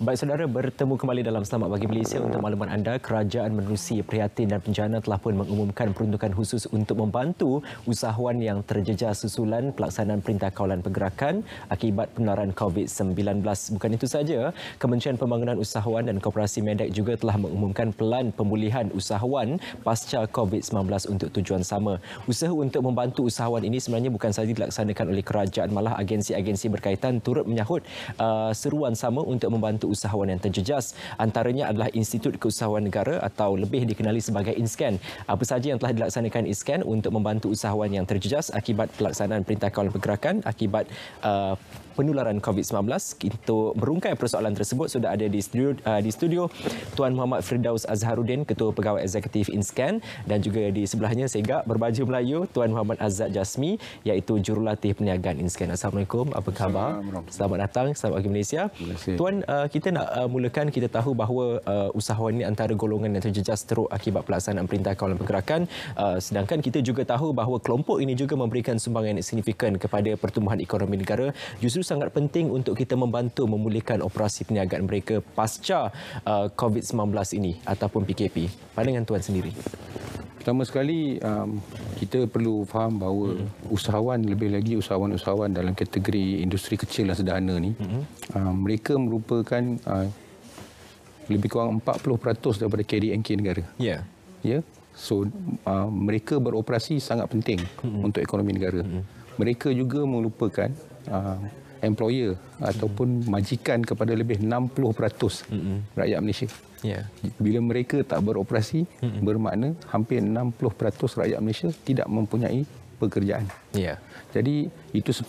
Baik saudara, bertemu kembali dalam Selamat Pagi Malaysia. Untuk makluman anda, Kerajaan Menerusi Prihatin dan Bencana telah pun mengumumkan peruntukan khusus untuk membantu usahawan yang terjejas susulan pelaksanaan Perintah Kawalan Pergerakan akibat penularan COVID-19. Bukan itu saja, Kementerian Pembangunan Usahawan dan Koperasi Medak juga telah mengumumkan pelan pemulihan usahawan pasca COVID-19 untuk tujuan sama. Usaha untuk membantu usahawan ini sebenarnya bukan sahaja dilaksanakan oleh kerajaan, malah agensi-agensi berkaitan turut menyahut seruan sama untuk membantu usahawan yang terjejas. Antaranya adalah Institut Keusahawan Negara atau lebih dikenali sebagai INSCAN. Apa sahaja yang telah dilaksanakan INSCAN untuk membantu usahawan yang terjejas akibat pelaksanaan Perintah Kawalan Pergerakan akibat penularan COVID-19. Untuk merungkai persoalan tersebut sudah ada di studio Tuan Muhammad Firdaus Azharuddin, Ketua Pegawai Eksekutif INSCAN, dan juga di sebelahnya segak berbaju Melayu Tuan Muhammad Azad Jasmi, iaitu Jurulatih Perniagaan INSCAN. Assalamualaikum, apa khabar? Selamat datang, selamat pagi Malaysia. Tuan, kita nak mulakan, kita tahu bahawa usahawan ini antara golongan yang terjejas teruk akibat pelaksanaan Perintah Kawalan Pergerakan, sedangkan kita juga tahu bahawa kelompok ini juga memberikan sumbangan yang signifikan kepada pertumbuhan ekonomi negara. Justru sangat penting untuk kita membantu memulihkan operasi perniagaan mereka pasca COVID-19 ini ataupun PKP. Pandangan Tuan sendiri. Pertama sekali, kita perlu faham bahawa usahawan, lebih lagi usahawan-usahawan dalam kategori industri kecil dan sederhana ni, mereka merupakan lebih kurang 40% daripada KDNK negara. Ya. Ya. So, mereka beroperasi sangat penting untuk ekonomi negara. Mereka juga merupakan employer ataupun majikan kepada lebih 60% rakyat Malaysia. Yeah. Bila mereka tak beroperasi, bermakna hampir 60% rakyat Malaysia tidak mempunyai pekerjaan. Yeah. Jadi itu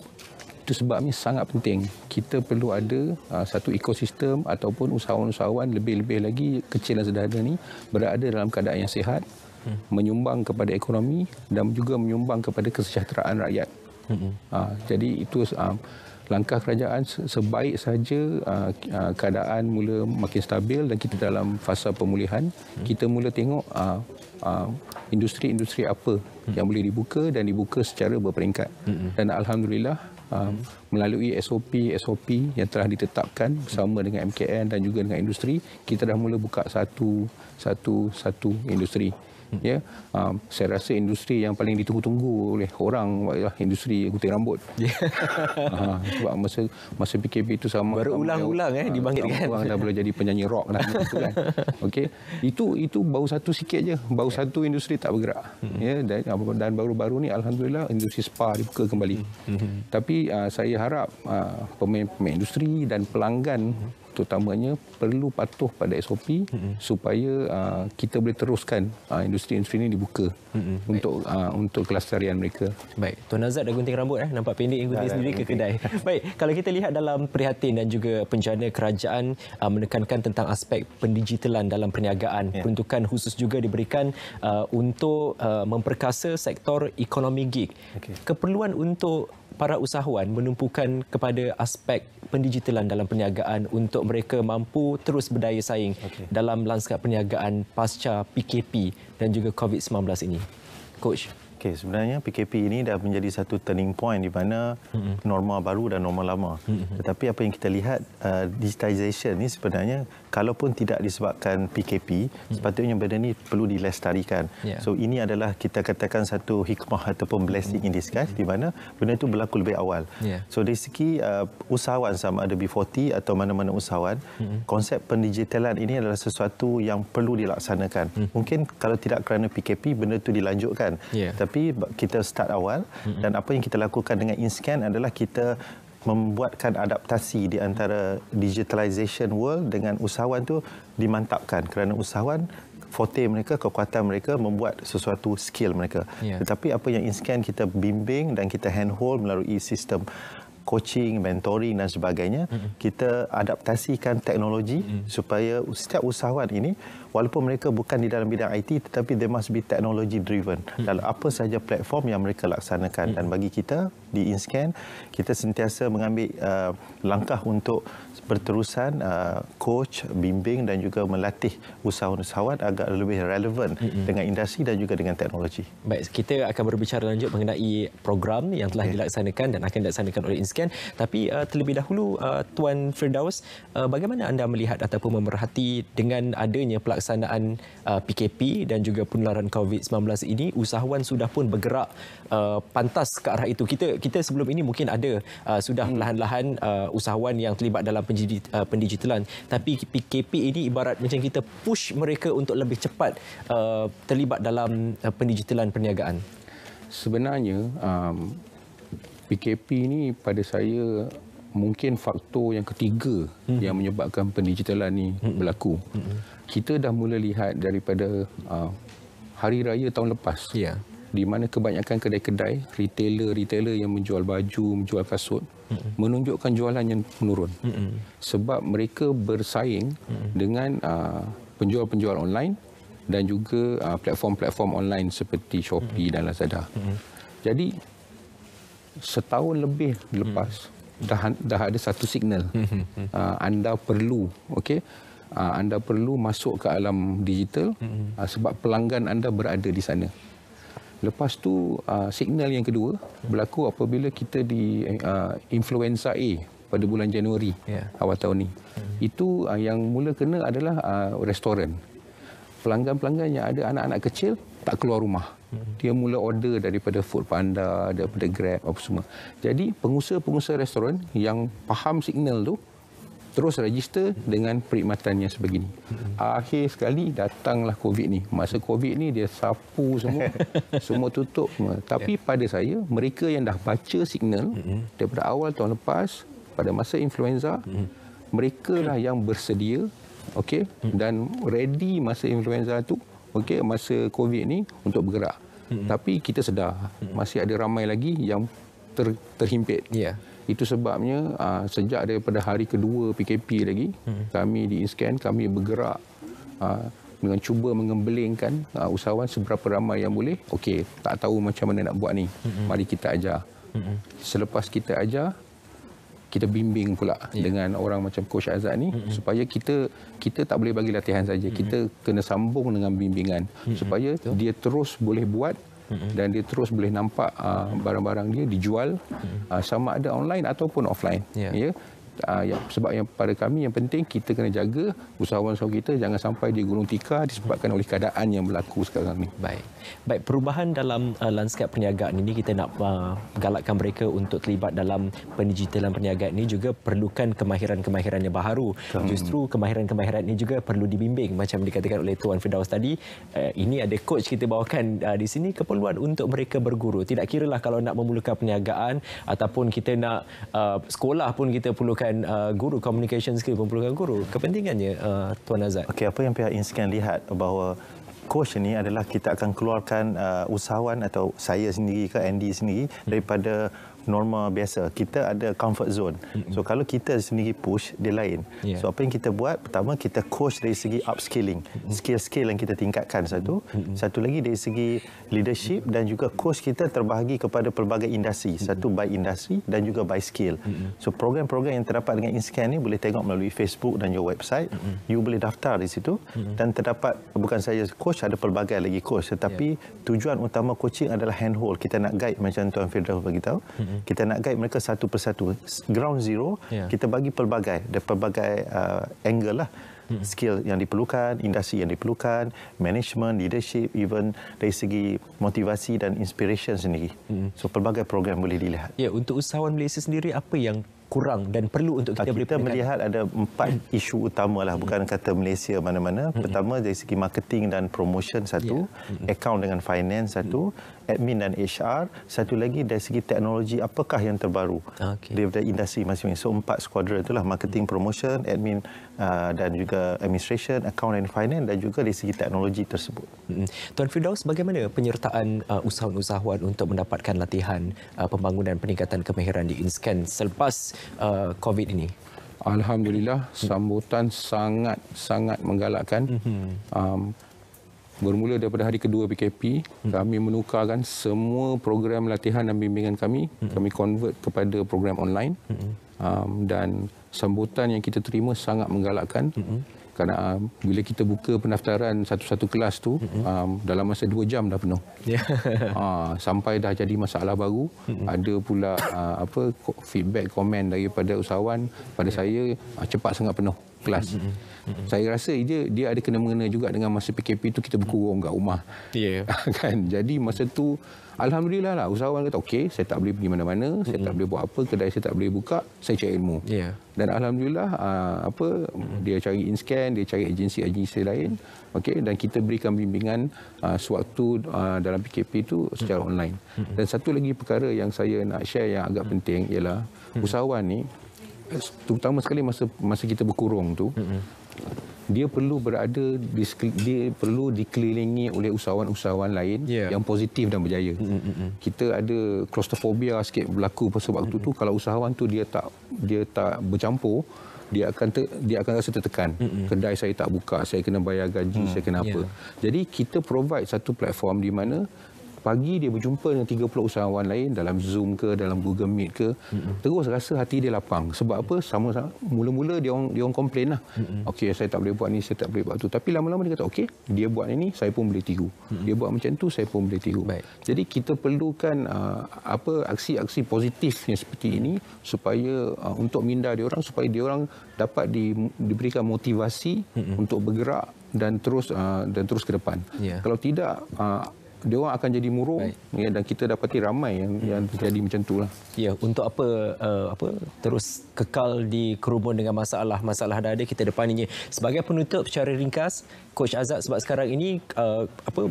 sebabnya sangat penting kita perlu ada satu ekosistem ataupun usahawan-usahawan lebih-lebih lagi kecil dan sederhana ni berada dalam keadaan yang sihat, menyumbang kepada ekonomi dan juga menyumbang kepada kesejahteraan rakyat. Jadi itu langkah kerajaan sebaik saja keadaan mula makin stabil dan kita dalam fasa pemulihan, kita mula tengok industri-industri apa yang boleh dibuka dan dibuka secara berperingkat. Dan alhamdulillah melalui SOP yang telah ditetapkan bersama dengan MKN dan juga dengan industri, kita dah mula buka satu industri. Ya, saya rasa industri yang paling ditunggu-tunggu oleh orang ialah industri gunting rambut. Sebab masa PKP itu sama berulang-ulang dibangkitkan. Orang dah boleh jadi penyanyi rock dah gitu kan. Okey, itu baru satu sikit je, baru satu industri tak bergerak. Ya, dan baru-baru ni alhamdulillah industri spa dibuka kembali. Tapi saya harap pemain-pemain industri dan pelanggan terutamanya perlu patuh pada SOP supaya kita boleh teruskan industri-industri ini dibuka untuk kelestarian mereka. Baik, Tuan Azad dah gunting rambut nampak pendek yang gunting sendiri ke kedai. Baik, kalau kita lihat dalam Prihatin dan juga Bencana, kerajaan menekankan tentang aspek pendigitalan dalam perniagaan. Peruntukan khusus juga diberikan untuk memperkasa sektor ekonomi gig. Keperluan untuk para usahawan menumpukan kepada aspek pendigitalan dalam perniagaan untuk mereka mampu terus berdaya saing dalam lanskap perniagaan pasca PKP dan juga COVID-19 ini. Coach. Okey, sebenarnya PKP ini dah menjadi satu turning point di mana norma baru dan norma lama. Tetapi apa yang kita lihat, digitization ni sebenarnya kalaupun tidak disebabkan PKP, sepatutnya benda ni perlu dilestarikan. So ini adalah kita katakan satu hikmah ataupun blessing in disguise di mana benda itu berlaku lebih awal. So dari segi usahawan, sama ada B40 atau mana-mana usahawan, konsep pendigitalan ini adalah sesuatu yang perlu dilaksanakan. Mungkin kalau tidak kerana PKP, benda itu dilanjutkan. Tapi kita start awal dan apa yang kita lakukan dengan INSCAN adalah kita membuatkan adaptasi di antara digitalization world dengan usahawan tu dimantapkan, kerana usahawan forte mereka, kekuatan mereka membuat sesuatu skill mereka. Tetapi apa yang INSCAN kita bimbing dan kita handhold melalui sistem coaching, mentoring dan sebagainya, kita adaptasikan teknologi supaya setiap usahawan ini walaupun mereka bukan di dalam bidang IT, tetapi they must be technology driven dalam apa sahaja platform yang mereka laksanakan. Dan bagi kita di InScan, kita sentiasa mengambil langkah untuk berterusan coach, bimbing dan juga melatih usahawan-usahawan agar lebih relevan dengan industri dan juga dengan teknologi. Baik, kita akan berbicara lanjut mengenai program yang telah dilaksanakan dan akan dilaksanakan oleh InScan. Tapi terlebih dahulu, Tuan Firdaus, bagaimana anda melihat ataupun memerhati dengan adanya pelaksanaan PKP dan juga penularan COVID-19 ini, usahawan sudah pun bergerak pantas ke arah itu. Kita sebelum ini mungkin ada sudah perlahan-lahan usahawan yang terlibat dalam pendigitalan, tapi PKP ini ibarat macam kita push mereka untuk lebih cepat terlibat dalam pendigitalan perniagaan. Sebenarnya PKP ini pada saya mungkin faktor yang ketiga yang menyebabkan pendigitalan ni berlaku. Kita dah mula lihat daripada hari raya tahun lepas, di mana kebanyakan kedai-kedai, retailer yang menjual baju, menjual kasut, menunjukkan jualan yang menurun. Sebab mereka bersaing dengan penjual-penjual online dan juga platform-platform online seperti Shopee dan Lazada. Jadi setahun lebih lepas dah ada satu signal. Anda perlu, anda perlu masuk ke alam digital sebab pelanggan anda berada di sana. Lepas tu signal yang kedua berlaku apabila kita di influenza A pada bulan Januari awal tahun ni. Itu yang mula kena adalah restoran. Pelanggan-pelanggan yang ada anak-anak kecil tak keluar rumah. Dia mula order daripada Foodpanda, daripada Grab, apa semua. Jadi pengusaha-pengusaha restoran yang faham signal tu terus register dengan perkhidmatan yang sebegini. Akhir sekali datanglah COVID ni. Masa COVID ni dia sapu semua, semua tutup semua. Tapi pada saya, mereka yang dah baca signal daripada awal tahun lepas, pada masa influenza, mereka lah yang bersedia, dan ready masa influenza tu, masa COVID ni untuk bergerak. Tapi kita sedar masih ada ramai lagi yang terhimpit. Itu sebabnya sejak daripada hari kedua PKP lagi, kami di InScan, kami bergerak dengan cuba mengembelingkan usahawan seberapa ramai yang boleh. Tak tahu macam mana nak buat ni, mari kita ajar. Selepas kita ajar, kita bimbing pula dengan orang macam Coach Azad ni, supaya kita tak boleh bagi latihan saja, kita kena sambung dengan bimbingan supaya dia terus boleh buat dan dia terus boleh nampak barang-barang dia dijual sama ada online ataupun offline. Sebab yang pada kami yang penting kita kena jaga usahawan-usahawan kita jangan sampai dia gulung tikar disebabkan oleh keadaan yang berlaku sekarang ni. Baik, perubahan dalam lanskap perniagaan ini, kita nak galakkan mereka untuk terlibat dalam pendigitalan perniagaan ini juga perlukan kemahiran-kemahiran yang baharu. Justru kemahiran-kemahiran ini juga perlu dibimbing macam dikatakan oleh Tuan Firdaus tadi. Ini ada coach kita bawakan di sini, keperluan untuk mereka berguru. Tidak kiralah kalau nak memulakan perniagaan ataupun kita nak sekolah pun kita perlukan guru, communication skill pun perlukan guru. Kepentingannya Tuan Azad. Apa yang pihak InScan lihat bahawa coach ini adalah kita akan keluarkan usahawan atau saya sendiri ke Andy sendiri daripada norma biasa. Kita ada comfort zone. So kalau kita sendiri push, dia lain. So apa yang kita buat, pertama kita coach dari segi upskilling, skill-skill yang kita tingkatkan satu. Satu lagi dari segi leadership, dan juga coach kita terbahagi kepada pelbagai industri. Satu by industri dan juga by skill. So program-program yang terdapat dengan InScan ni boleh tengok melalui Facebook dan your website. You boleh daftar di situ dan terdapat bukan saja coach, ada pelbagai lagi coach, tetapi tujuan utama coaching adalah handhold. Kita nak guide macam Tuan Firdaus bagi tahu. Kita nak guide mereka satu persatu. Ground zero, kita bagi pelbagai angle lah. Skill yang diperlukan, industri yang diperlukan, management, leadership, even dari segi motivasi dan inspiration sendiri. So pelbagai program boleh dilihat. Untuk usahawan Malaysia sendiri, apa yang kurang dan perlu untuk kita beri penekanan? Kita melihat ada 4 isu utama lah, bukan kata Malaysia mana-mana. Pertama dari segi marketing dan promotion satu, account dengan finance satu, admin dan HR, satu lagi dari segi teknologi apakah yang terbaru daripada industri masing-masing. So 4 skuadron itulah, marketing, promotion, admin dan juga administration, account and finance, dan juga dari segi teknologi tersebut. Tuan Firdaus, bagaimana penyertaan usahawan-usahawan untuk mendapatkan latihan pembangunan peningkatan kemahiran di InScan selepas COVID ini? Alhamdulillah, sambutan sangat menggalakkan. Bermula daripada hari kedua PKP, kami menukarkan semua program latihan dan bimbingan kami convert kepada program online. Dan sambutan yang kita terima sangat menggalakkan. Kerana bila kita buka pendaftaran satu-satu kelas tu, dalam masa 2 jam dah penuh. Sampai dah jadi masalah baru. Ada pula feedback, komen daripada usahawan pada saya, cepat sangat penuh kelas. Saya rasa dia ada kena-mengena juga dengan masa PKP tu kita berkurung kat rumah. Kan? Jadi masa tu alhamdulillah lah, usahawan kata okey, saya tak boleh pergi mana-mana, saya tak boleh buat apa, kedai saya tak boleh buka, saya cari ilmu. Dan alhamdulillah dia cari InScan, dia cari agensi-agensi lain, okey, dan kita berikan bimbingan sewaktu dalam PKP tu secara online. Dan satu lagi perkara yang saya nak share yang agak penting ialah usahawan ni, terutama sekali masa kita berkurung tu, dia perlu dia perlu dikelilingi oleh usahawan-usahawan lain yang positif dan berjaya. Kita ada claustrophobia sikit berlaku pada waktu tu. Kalau usahawan tu dia tak bercampur, dia akan rasa tertekan. Kedai saya tak buka, saya kena bayar gaji, saya kena apa. Jadi kita provide satu platform di mana pagi dia berjumpa dengan 30 usahawan lain dalam Zoom ke, dalam Google Meet ke, terus rasa hati dia lapang. Sebab apa? Sama-sama mula-mula dia orang komplain lah. Okey, saya tak boleh buat ni, saya tak boleh buat tu. Tapi lama-lama dia kata, okey, dia buat ini, saya pun boleh tiru. Dia buat macam tu, saya pun boleh tiru. Jadi kita perlukan aksi-aksi positif yang seperti ini supaya untuk minda dia orang, supaya dia orang dapat diberikan motivasi untuk bergerak dan terus ke depan. Kalau tidak, dia orang akan jadi murung, dan kita dapati ramai yang terjadi macam itulah. Ya, untuk apa terus kekal di kerumun dengan masalah dah ada kita depan ini. Sebagai penutup secara ringkas, Coach Azad, sebab sekarang ini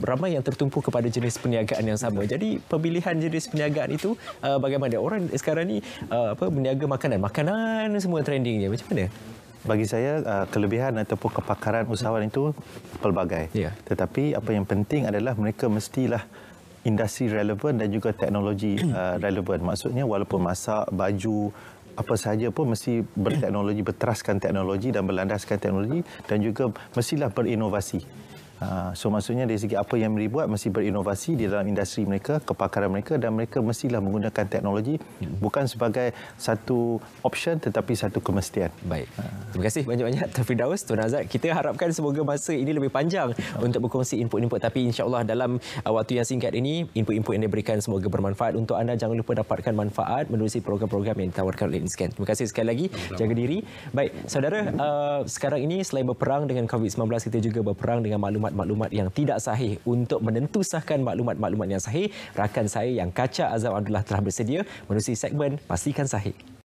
ramai yang tertumpu kepada jenis perniagaan yang sama. Jadi pemilihan jenis perniagaan itu bagaimana? Orang sekarang ni berniaga makanan semua trendingnya. Macam mana? Bagi saya, kelebihan ataupun kepakaran usahawan itu pelbagai. Tetapi apa yang penting adalah mereka mestilah industri relevan dan juga teknologi relevan. Maksudnya walaupun masak, baju, apa sahaja pun mesti berteknologi, berteraskan teknologi dan berlandaskan teknologi, dan juga mestilah berinovasi. So maksudnya dari segi apa yang mereka buat mesti berinovasi di dalam industri mereka, kepakaran mereka, dan mereka mestilah menggunakan teknologi bukan sebagai satu option tetapi satu kemestian. Baik. Terima kasih banyak-banyak Tuan Firdaus, Tuan Azad. Kita harapkan semoga masa ini lebih panjang untuk berkongsi input-input, tapi insya-Allah dalam waktu yang singkat ini input-input yang diberikan semoga bermanfaat untuk anda. Jangan lupa dapatkan manfaat menerusi program-program yang ditawarkan oleh InScan. Terima kasih sekali lagi. Jaga diri. Baik, saudara, sekarang ini selain berperang dengan COVID-19, kita juga berperang dengan maklumat yang tidak sahih. Untuk menentusahkan maklumat-maklumat yang sahih, rakan saya yang Kaca Azam Abdullah telah bersedia menerusi segmen Pastikan Sahih.